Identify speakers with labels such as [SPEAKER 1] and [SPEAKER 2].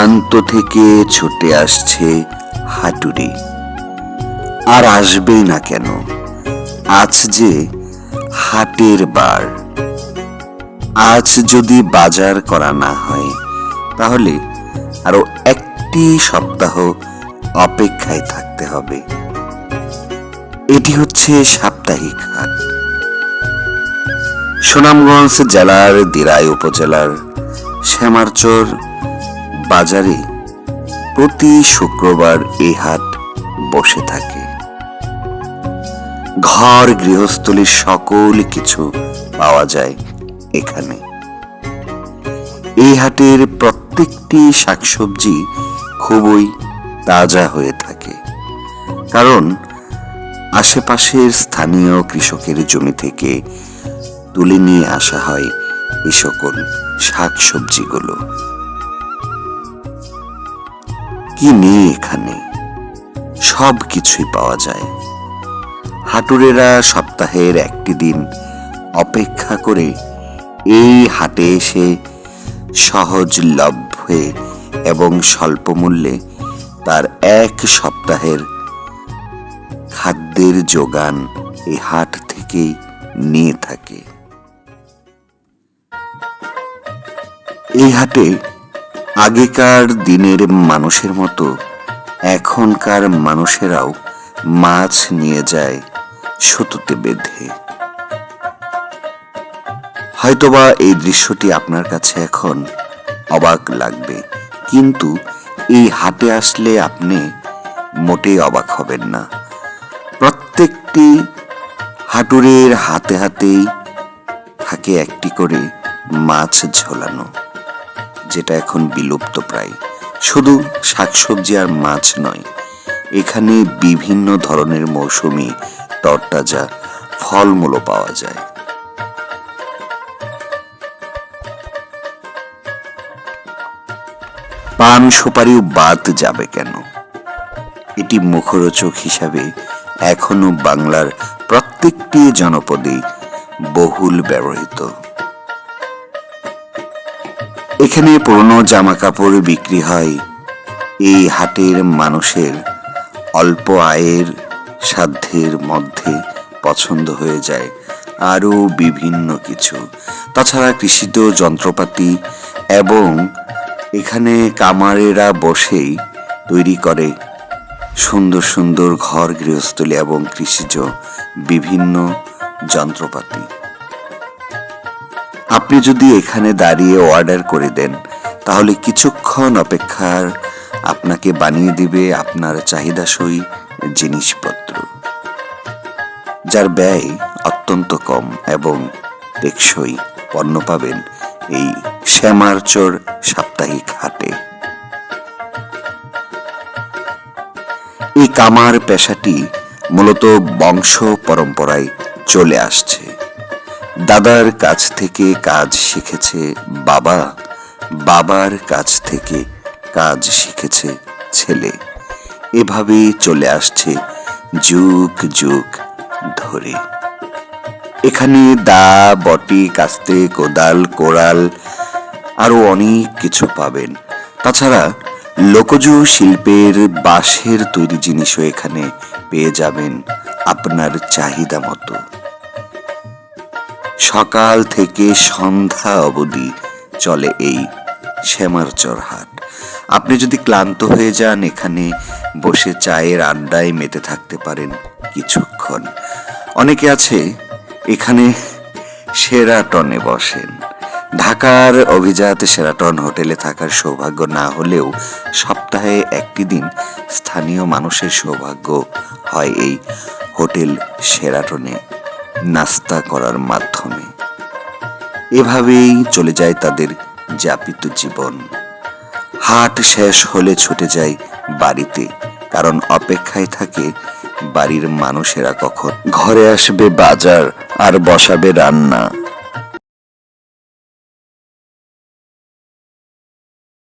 [SPEAKER 1] প্রান্ত থেকে ছুটে আসছে হাটুরে। আর আসবেই না কেন, আজ যে হাটের বার। আজ যদি বাজার করা না হয় তাহলে আরো একটি সপ্তাহ অপেক্ষায় থাকতে হবে। এটি হচ্ছে সাপ্তাহিক হাট। সুনামগঞ্জ জেলার দিরাই উপজেলার শ্যামারচর বাজারে প্রতি শুক্রবার এই হাট বসে থাকে। ঘর গৃহস্থলীর সকল কিছু পাওয়া যায় এখানে। এই হাটের প্রত্যেকটি শাকসবজি খুবই তাজা হয়ে থাকে, কারণ আশেপাশের স্থানীয় কৃষকের জমি থেকে তুলে নিয়ে আসা হয় এই সকল শাকসবজিগুলো। কি নেই এখানে, সব কিছুই পাওয়া যায়। হাটুরেরা সপ্তাহের একটি দিন অপেক্ষা করে এই হাটে এসে সহজলভ্যে এবং স্বল্প মূল্যে তার এক সপ্তাহের খাদ্যের যোগান এই হাট থেকেই নিয়ে থাকে। এই হাটে আগেকার দিনের মানুষের মতো এখনকার মানুষেরাও মাছ নিয়ে যায় সুতোতে বেঁধে। হয়তোবা এই দৃশ্যটি আপনার কাছে এখন অবাক লাগবে, কিন্তু এই হাটে আসলে আপনি মোটেই অবাক হবেন না। প্রত্যেকটি হাটুরের হাতে হাতেই থাকে একটি করে মাছ ঝোলানো, যেটা এখন বিলুপ্ত প্রায়। শুধু শাকসবজি আর মাছ নয়, এখানে বিভিন্ন ধরনের মৌসুমী তরতাজা ফলমূলও পাওয়া যায়। পান সুপারিও বাদ যাবে কেন, এটি মুখরোচক হিসাবে এখনো বাংলার প্রত্যেকটি জনপদে বহুল ব্যবহৃত। এখানে পুরনো জামা কাপড় বিক্রি হয়। এই হাটের মানুষের অল্প আয়ের সাধ্যের মধ্যে পছন্দ হয়ে যায় আরও বিভিন্ন কিছু। তাছাড়া কৃষিজ যন্ত্রপাতি, এবং এখানে কামারেরা বসেই তৈরি করে সুন্দর সুন্দর ঘর গৃহস্থলী এবং কৃষিজ বিভিন্ন যন্ত্রপাতি। আপনি যদি এখানে দাঁড়িয়ে অর্ডার করে দেন তাহলে কিছুক্ষণ অপেক্ষার আপনাকে বানিয়ে দিবে আপনার চাহিদাসই জিনিসপত্র, যার ব্যয় অত্যন্ত কম এবং টেকসই পণ্য পাবেন এই শ্যামারচর সাপ্তাহিক হাটে। এই কামার পেশাটি মূলত বংশ পরম্পরায় চলে আসছে। দাদার কাছ থেকে কাজ শিখেছে বাবা, বাবার কাছ থেকে কাজ শিখেছে ছেলে, এভাবেই চলে আসছে যুগ যুগ ধরে। এখানে দা, বটি, কাস্তে, কোদাল, কোড়াল আরো অনেক কিছু পাবেন। তাছাড়া লোকজ শিল্পের বাঁশের তৈরি জিনিসও এখানে পেয়ে যাবেন আপনার চাহিদা মতো। সকাল থেকে সন্ধ্যা অবধি চলে এই শ্যামারচর হাট। আপনি যদি ক্লান্ত হয়ে যান, এখানে বসে চায়ের আড্ডায় মেতে থাকতে পারেন কিছুক্ষণ। অনেকে আছে এখানে শেরাটনে বসেন। ঢাকার অভিজাত শেরাটন হোটেলে থাকার সৌভাগ্য না হলেও সপ্তাহে একটি দিন স্থানীয় মানুষের সৌভাগ্য হয় এই হোটেল শেরাটনে নাস্তা করার মাধ্যমে। এভাবেই চলে যায় তাদের যাপিত জীবন। হাট শেষ হলে ছুটে যায় বাড়িতে, কারণ অপেক্ষায় থাকে বাড়ির মানুষেরা কখন ঘরে আসবে বাজার আর বসাবে রান্না।